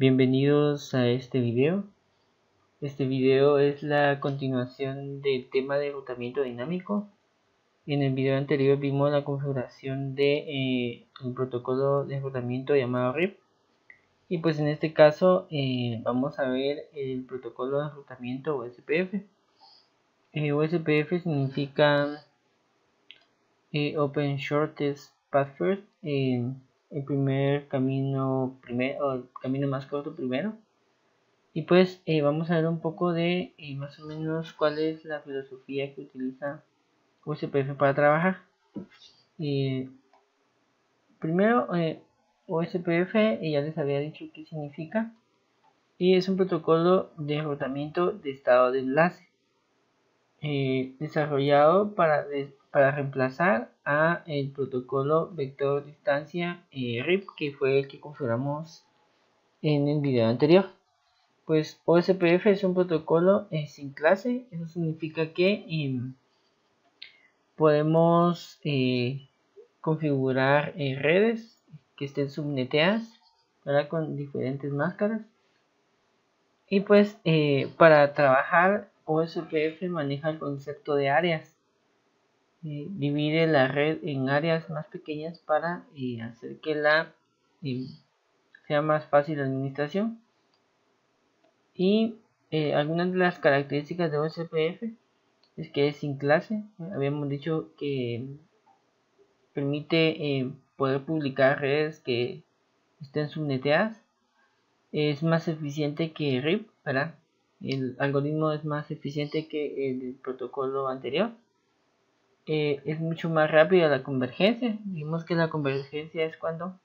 Bienvenidos a este video. Este video es la continuación del tema de enrutamiento dinámico. En el video anterior vimos la configuración de el protocolo de enrutamiento llamado RIP. Y pues en este caso vamos a ver el protocolo de enrutamiento OSPF. OSPF significa Open Shortest Path First, el primer camino o el camino más corto primero. Y pues vamos a ver un poco de más o menos cuál es la filosofía que utiliza OSPF para trabajar. Primero, OSPF ya les había dicho qué significa. Y es un protocolo de enrutamiento de estado de enlace desarrollado para reemplazar a el protocolo vector distancia RIP, que fue el que configuramos en el video anterior. Pues OSPF es un protocolo sin clase. Eso significa que podemos configurar redes que estén subneteadas, ¿verdad? Con diferentes máscaras. Y pues para trabajar OSPF maneja el concepto de áreas. Divide la red en áreas más pequeñas para hacer que sea más fácil la administración. Y algunas de las características de OSPF es que es sin clase. Habíamos dicho que permite poder publicar redes que estén subneteadas. Es más eficiente que RIP, ¿verdad? El algoritmo es más eficiente que el protocolo anterior. Es mucho más rápida la convergencia. Vimos que la convergencia es cuando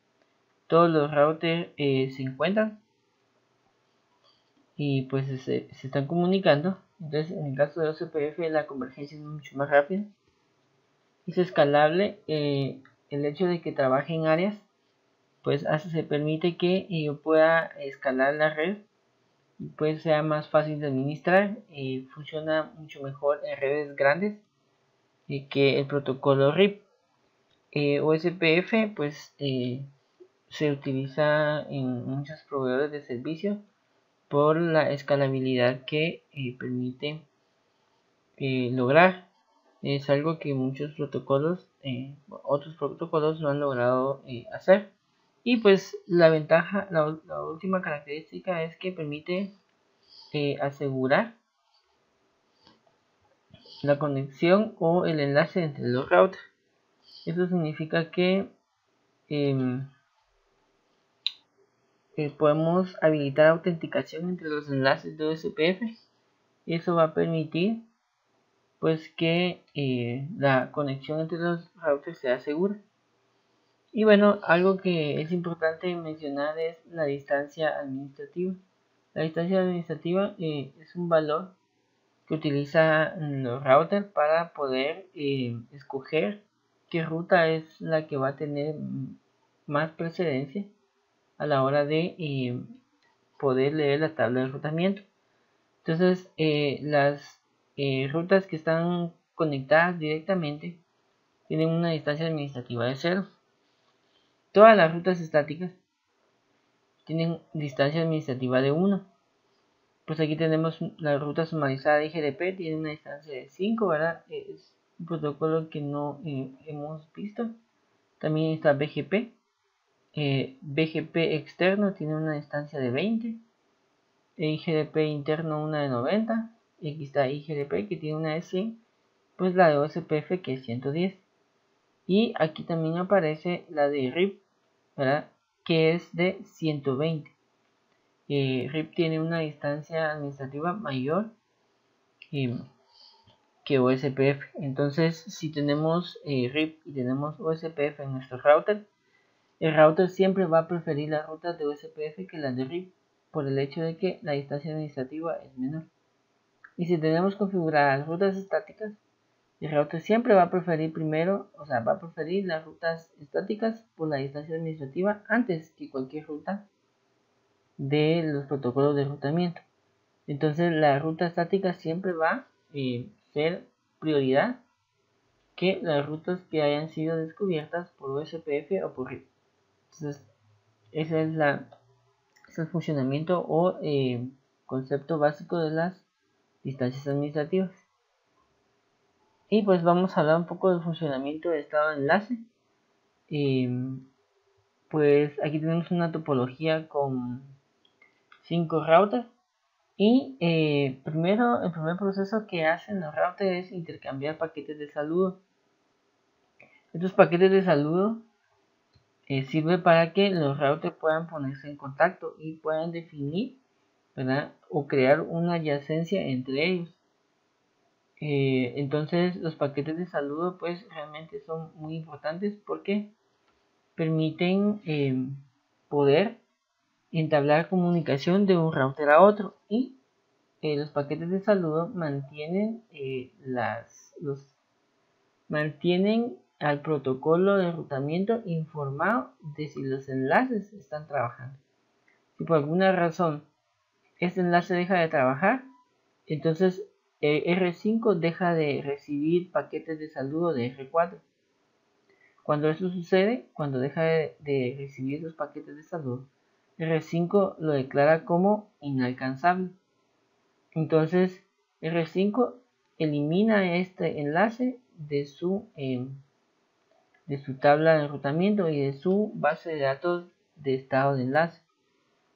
todos los routers se encuentran y pues se están comunicando. Entonces en el caso de OSPF la convergencia es mucho más rápida. Es escalable. El hecho de que trabaje en áreas pues se permite que yo pueda escalar la red y pues sea más fácil de administrar. Funciona mucho mejor en redes grandes que el protocolo RIP. OSPF pues se utiliza en muchos proveedores de servicio por la escalabilidad que permite lograr. Es algo que muchos protocolos, otros protocolos no han logrado hacer. Y pues la ventaja, la última característica es que permite asegurar la conexión o el enlace entre los routers. Eso significa que podemos habilitar autenticación entre los enlaces de OSPF. Eso va a permitir pues que la conexión entre los routers sea segura. Y bueno, algo que es importante mencionar es la distancia administrativa. La distancia administrativa es un valor que utilizan los routers para poder escoger qué ruta es la que va a tener más precedencia a la hora de poder leer la tabla de enrutamiento. Entonces las rutas que están conectadas directamente tienen una distancia administrativa de 0. Todas las rutas estáticas tienen distancia administrativa de 1. Pues aquí tenemos la ruta sumarizada de IGDP, tiene una distancia de 5, ¿verdad? Es un protocolo que no hemos visto. También está BGP. BGP externo tiene una distancia de 20. IGDP interno una de 90. Y aquí está IGDP que tiene una de 100. Pues la de OSPF que es 110. Y aquí también aparece la de RIP, ¿verdad? Que es de 120. RIP tiene una distancia administrativa mayor que OSPF. Entonces, si tenemos RIP y tenemos OSPF en nuestro router, el router siempre va a preferir las rutas de OSPF que las de RIP, por el hecho de que la distancia administrativa es menor. Y si tenemos configuradas rutas estáticas, el router siempre va a preferir va a preferir las rutas estáticas por la distancia administrativa antes que cualquier ruta de los protocolos de enrutamiento. Entonces la ruta estática siempre va a ser prioridad que las rutas que hayan sido descubiertas por OSPF o por RIP. Entonces esa es la es el funcionamiento o concepto básico de las distancias administrativas. Y pues vamos a hablar un poco del funcionamiento de estado de enlace. Pues aquí tenemos una topología con 5 routers. Y el primer proceso que hacen los routers es intercambiar paquetes de saludo. Estos paquetes de saludo sirven para que los routers puedan ponerse en contacto y puedan definir, ¿verdad?, o crear una adyacencia entre ellos. Entonces los paquetes de saludo pues realmente son muy importantes porque permiten poder entablar comunicación de un router a otro, y los paquetes de saludo mantienen al protocolo de enrutamiento informado de si los enlaces están trabajando. Si por alguna razón este enlace deja de trabajar, entonces R5 deja de recibir paquetes de saludo de R4. Cuando esto sucede, cuando deja de recibir los paquetes de saludo, R5 lo declara como inalcanzable. Entonces R5 elimina este enlace de su tabla de enrutamiento y de su base de datos de estado de enlace.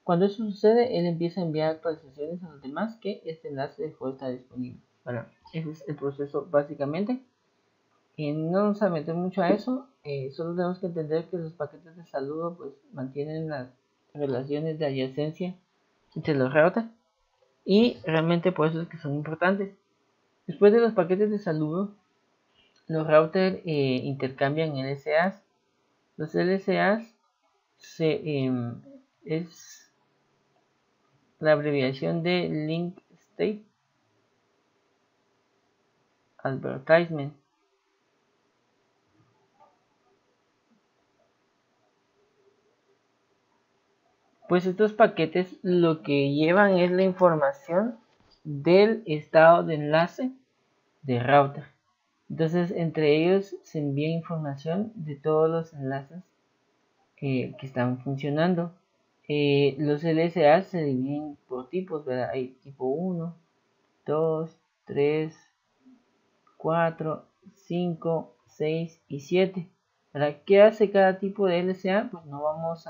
Cuando eso sucede, él empieza a enviar actualizaciones a los demás que este enlace dejó de estar disponible. Bueno, ese es el proceso básicamente. No vamos a meter mucho a eso, solo tenemos que entender que los paquetes de saludo pues mantienen las relaciones de adyacencia entre los routers, y realmente por eso es que son importantes. Después de los paquetes de saludo, los routers intercambian LSAs. Los LSAs es la abreviación de Link State Advertisement. Pues estos paquetes lo que llevan es la información del estado de enlace de router. Entonces entre ellos se envía información de todos los enlaces que están funcionando. Los LSA se dividen por tipos, ¿verdad? Hay tipo 1, 2, 3, 4, 5, 6 y 7. ¿Verdad? ¿Qué hace cada tipo de LSA? Pues no vamos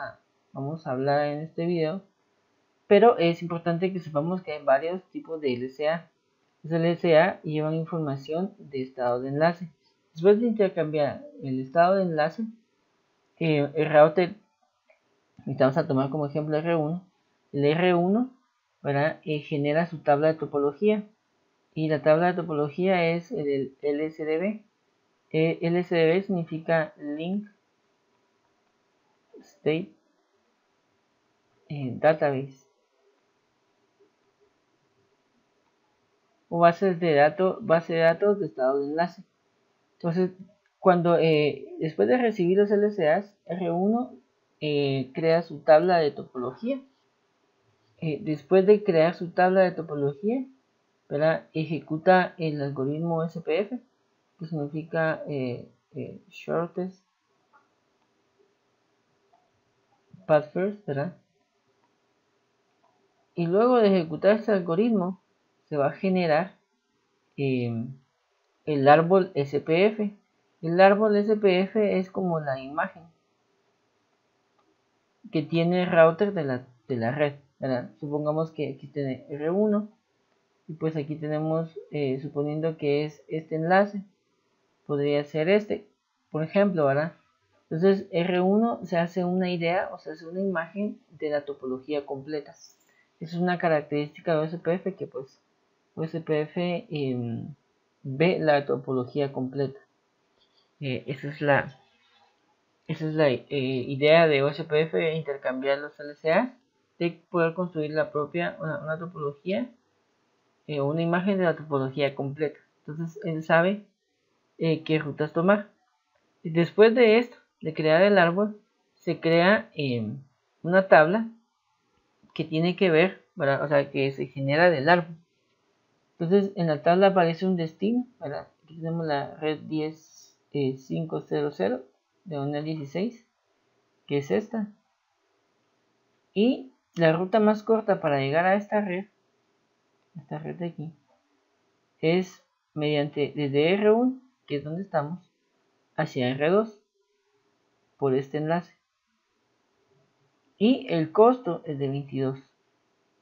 a hablar en este video, pero es importante que sepamos que hay varios tipos de LSA. Los LSA llevan información de estado de enlace. Después de intercambiar el estado de enlace, el router, vamos a tomar como ejemplo R1, el R1, ¿verdad?, genera su tabla de topología, y la tabla de topología es el LSDB. LSDB significa Link State Database, o base de datos de estado de enlace. Entonces, cuando después de recibir los LSAs, R1 crea su tabla de topología. Después de crear su tabla de topología, ¿verdad?, ejecuta el algoritmo SPF, que significa Shortest Path First, ¿verdad? Y luego de ejecutar este algoritmo, se va a generar el árbol SPF. El árbol SPF es como la imagen que tiene el router de la red, ¿verdad? Supongamos que aquí tiene R1, y pues aquí tenemos, suponiendo que es este enlace, podría ser este, por ejemplo, ¿verdad? Entonces R1 se hace una idea, o se hace una imagen de la topología completa. Esa es una característica de OSPF, que pues OSPF ve la topología completa. Esa es la idea de OSPF, intercambiar los LSA, de poder construir la propia, una topología, una imagen de la topología completa. Entonces él sabe qué rutas tomar. Y después de esto, de crear el árbol, se crea una tabla que tiene que ver, ¿verdad?, o sea, que se genera del árbol. Entonces en la tabla aparece un destino, ¿verdad? Aquí tenemos la red 10.500 de una 16, que es esta, y la ruta más corta para llegar a esta red de aquí, es mediante desde R1, que es donde estamos, hacia R2, por este enlace. Y el costo es de 22,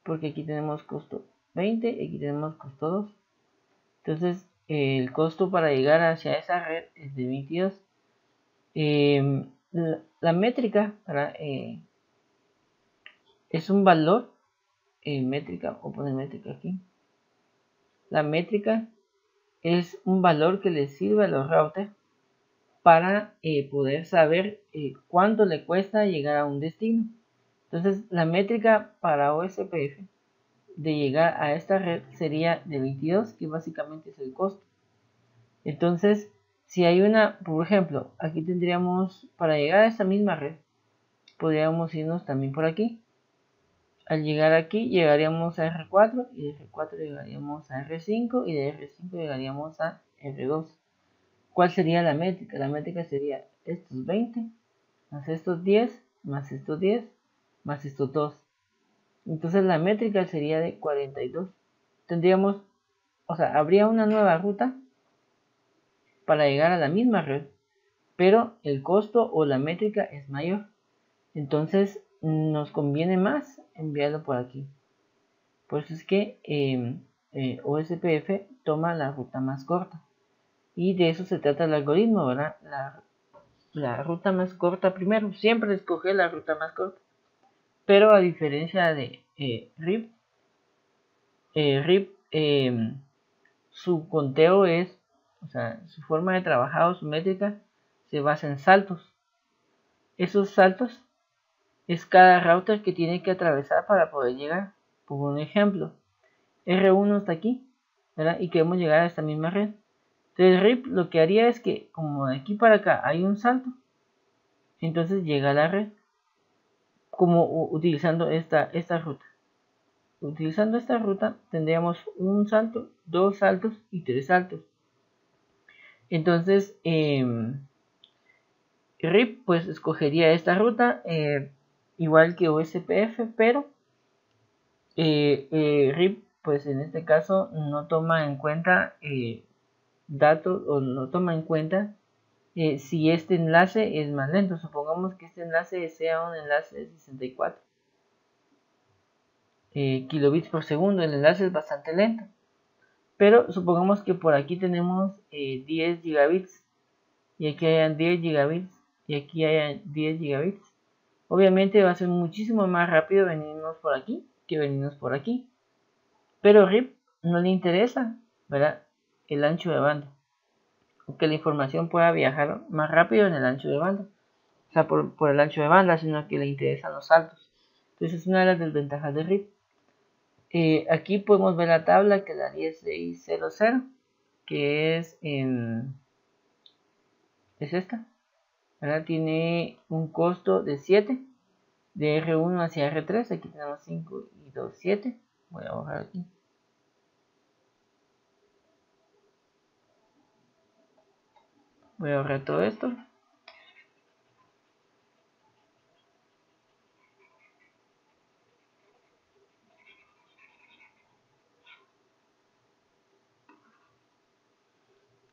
porque aquí tenemos costo 20 y aquí tenemos costo 2. Entonces, el costo para llegar hacia esa red es de 22. La métrica es un valor métrica, o poner métrica aquí. La métrica es un valor que les sirve a los routers para poder saber cuánto le cuesta llegar a un destino. Entonces, la métrica para OSPF de llegar a esta red sería de 22, que básicamente es el costo. Entonces, si hay una, por ejemplo, aquí tendríamos, para llegar a esta misma red, podríamos irnos también por aquí. Al llegar aquí, llegaríamos a R4, y de R4 llegaríamos a R5, y de R5 llegaríamos a R2. ¿Cuál sería la métrica? La métrica sería estos 20, más estos 10, más estos 10, más estos 2. Entonces la métrica sería de 42. Tendríamos, o sea, habría una nueva ruta para llegar a la misma red, pero el costo o la métrica es mayor. Entonces nos conviene más enviarlo por aquí. Por eso es que OSPF toma la ruta más corta. Y de eso se trata el algoritmo, ¿verdad? La ruta más corta primero. Siempre escoge la ruta más corta. Pero a diferencia de RIP, su conteo es, o sea, su forma de trabajar o su métrica se basa en saltos. Esos saltos es cada router que tiene que atravesar para poder llegar. Por un ejemplo, R1 está aquí, ¿verdad? Y queremos llegar a esta misma red. Entonces RIP lo que haría es que, como de aquí para acá hay un salto, entonces llega a la red, como utilizando esta ruta. Utilizando esta ruta tendríamos un salto, dos saltos y tres saltos. Entonces RIP pues escogería esta ruta igual que OSPF, pero RIP pues en este caso no toma en cuenta datos, o no toma en cuenta si este enlace es más lento. Supongamos que este enlace sea un enlace de 64 kilobits por segundo. El enlace es bastante lento, pero supongamos que por aquí tenemos 10 gigabits y aquí hayan 10 gigabits y aquí hayan 10 gigabits. Obviamente va a ser muchísimo más rápido venirnos por aquí que venirnos por aquí, pero RIP no le interesa, ¿verdad?, el ancho de banda, que la información pueda viajar más rápido en el ancho de banda, o sea, por el ancho de banda, sino que le interesan los saltos. Entonces es una de las desventajas de RIP. Aquí podemos ver la tabla, que es la 1600, que es esta, ¿verdad? Tiene un costo de 7 de R1 hacia R3. Aquí tenemos 5 y 2, 7. Voy a borrar aquí. Voy a borrar todo esto.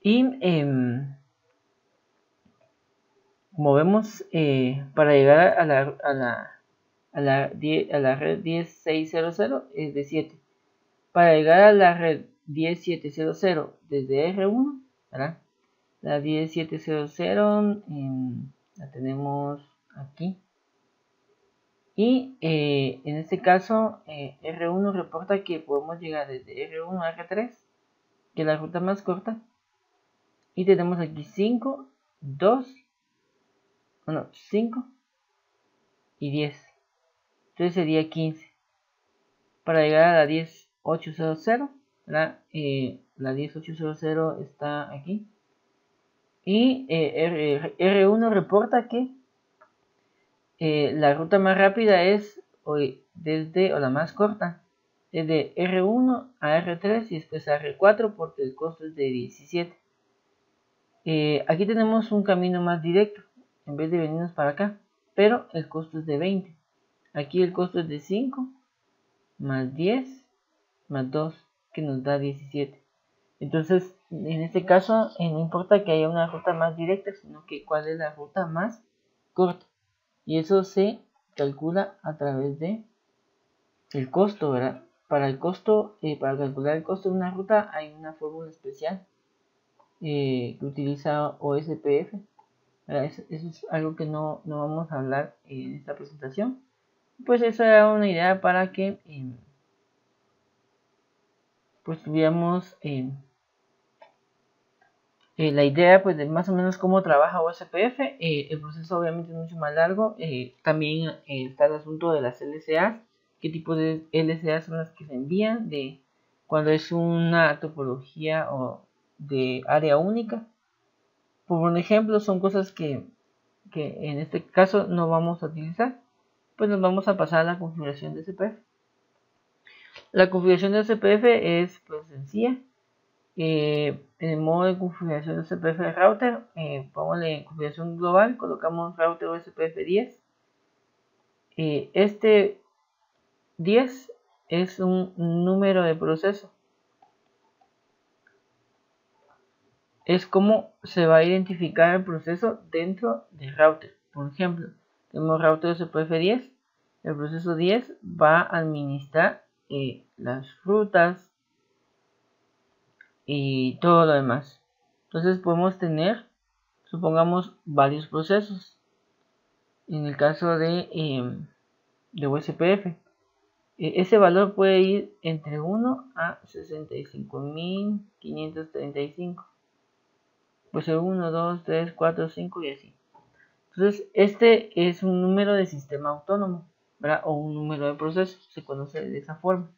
Y como vemos, para llegar a la red 10600 es de 7. Para llegar a la red 10700 desde R1, ¿verdad? La 10700 la tenemos aquí. Y en este caso, R1 reporta que podemos llegar desde R1 a R3, que es la ruta más corta. Y tenemos aquí 5, 2, 5 y 10. Entonces sería 15. Para llegar a la 10800, la 10800 está aquí. Y R1 reporta que la ruta más rápida es o la más corta, desde R1 a R3 y después a R4, porque el costo es de 17. Aquí tenemos un camino más directo en vez de venirnos para acá, pero el costo es de 20. Aquí el costo es de 5 más 10 más 2, que nos da 17. Entonces, en este caso, no importa que haya una ruta más directa, sino que cuál es la ruta más corta. Y eso se calcula a través de el costo, ¿verdad? Para el costo, para calcular el costo de una ruta hay una fórmula especial que utiliza OSPF. Eso es algo que no vamos a hablar en esta presentación. Pues esa era una idea para que pues tuviéramos la idea pues de más o menos cómo trabaja OSPF. El proceso obviamente es mucho más largo. También está el asunto de las LCAs, qué tipo de LCAs son las que se envían, de cuando es una topología o de área única. Por ejemplo, son cosas que en este caso no vamos a utilizar. Pues nos vamos a pasar a la configuración de CPF. La configuración de CPF es pues sencilla. En el modo de configuración de CPF de router, pongámosle configuración global, colocamos router OSPF 10. Este 10 es un número de proceso. Es como se va a identificar el proceso dentro del router. Por ejemplo, tenemos router OSPF 10. El proceso 10 va a administrar las rutas y todo lo demás. Entonces podemos tener, supongamos, varios procesos. En el caso de USPF, ese valor puede ir entre 1 a 65.535. Puede ser 1, 2, 3, 4, 5 y así. Entonces, este es un número de sistema autónomo, ¿verdad? O un número de proceso, se conoce de esa forma.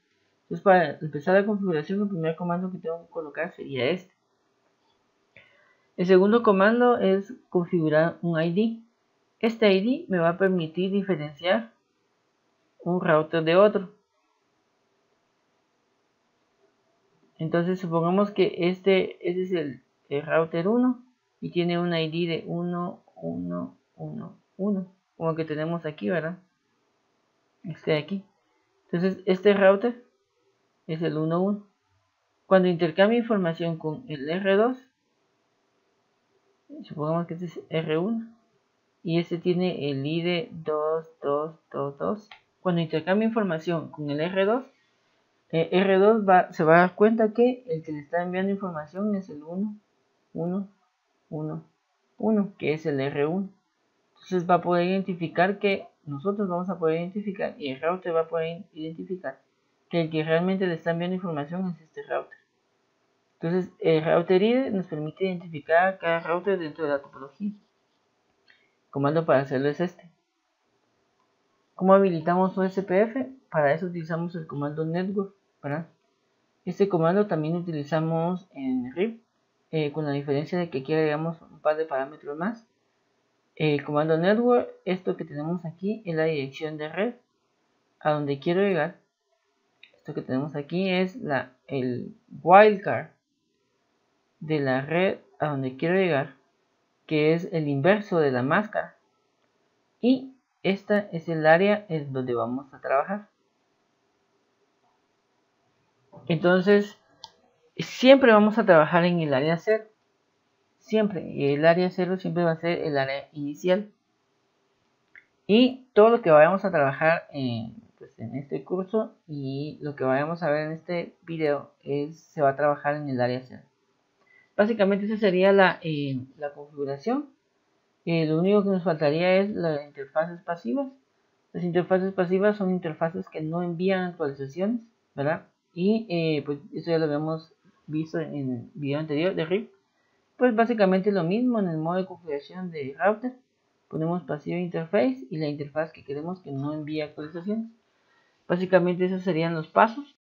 Entonces, para empezar la configuración, el primer comando que tengo que colocar sería este. El segundo comando es configurar un ID. Este ID me va a permitir diferenciar un router de otro. Entonces supongamos que este es el router 1 y tiene un ID de 1, 1, 1, 1, como el que tenemos aquí, ¿verdad? Este de aquí. Entonces este router es el 1, 1. Cuando intercambia información con el R2, supongamos que este es R1 y este tiene el ID 2, 2, 2, 2. Cuando intercambia información con el R2, R2 se va a dar cuenta que el que le está enviando información es el 1, 1, 1, 1, que es el R1. Entonces va a poder identificar que nosotros vamos a poder identificar y el router va a poder identificar que el que realmente le está enviando información es este router. Entonces el router ID nos permite identificar cada router dentro de la topología. El comando para hacerlo es este. ¿Cómo habilitamos OSPF? Para eso utilizamos el comando network, ¿verdad? Este comando también utilizamos en RIP, con la diferencia de que aquí agregamos un par de parámetros más. El comando network, esto que tenemos aquí es la dirección de red a donde quiero llegar. Esto que tenemos aquí es el wildcard de la red a donde quiero llegar, que es el inverso de la máscara. Y esta es el área en donde vamos a trabajar. Entonces, siempre vamos a trabajar en el área 0. Siempre. Y el área 0 siempre va a ser el área inicial. Y todo lo que vayamos a trabajar pues en este curso y lo que vayamos a ver en este video se va a trabajar en el área 0. Básicamente esa sería la configuración. Lo único que nos faltaría es las interfaces pasivas. Las interfaces pasivas son interfaces que no envían actualizaciones, ¿verdad? Y pues eso ya lo habíamos visto en el video anterior de RIP. Pues básicamente lo mismo en el modo de configuración de router. Ponemos pasivo interface y la interfaz que queremos que no envíe actualizaciones. Básicamente esos serían los pasos.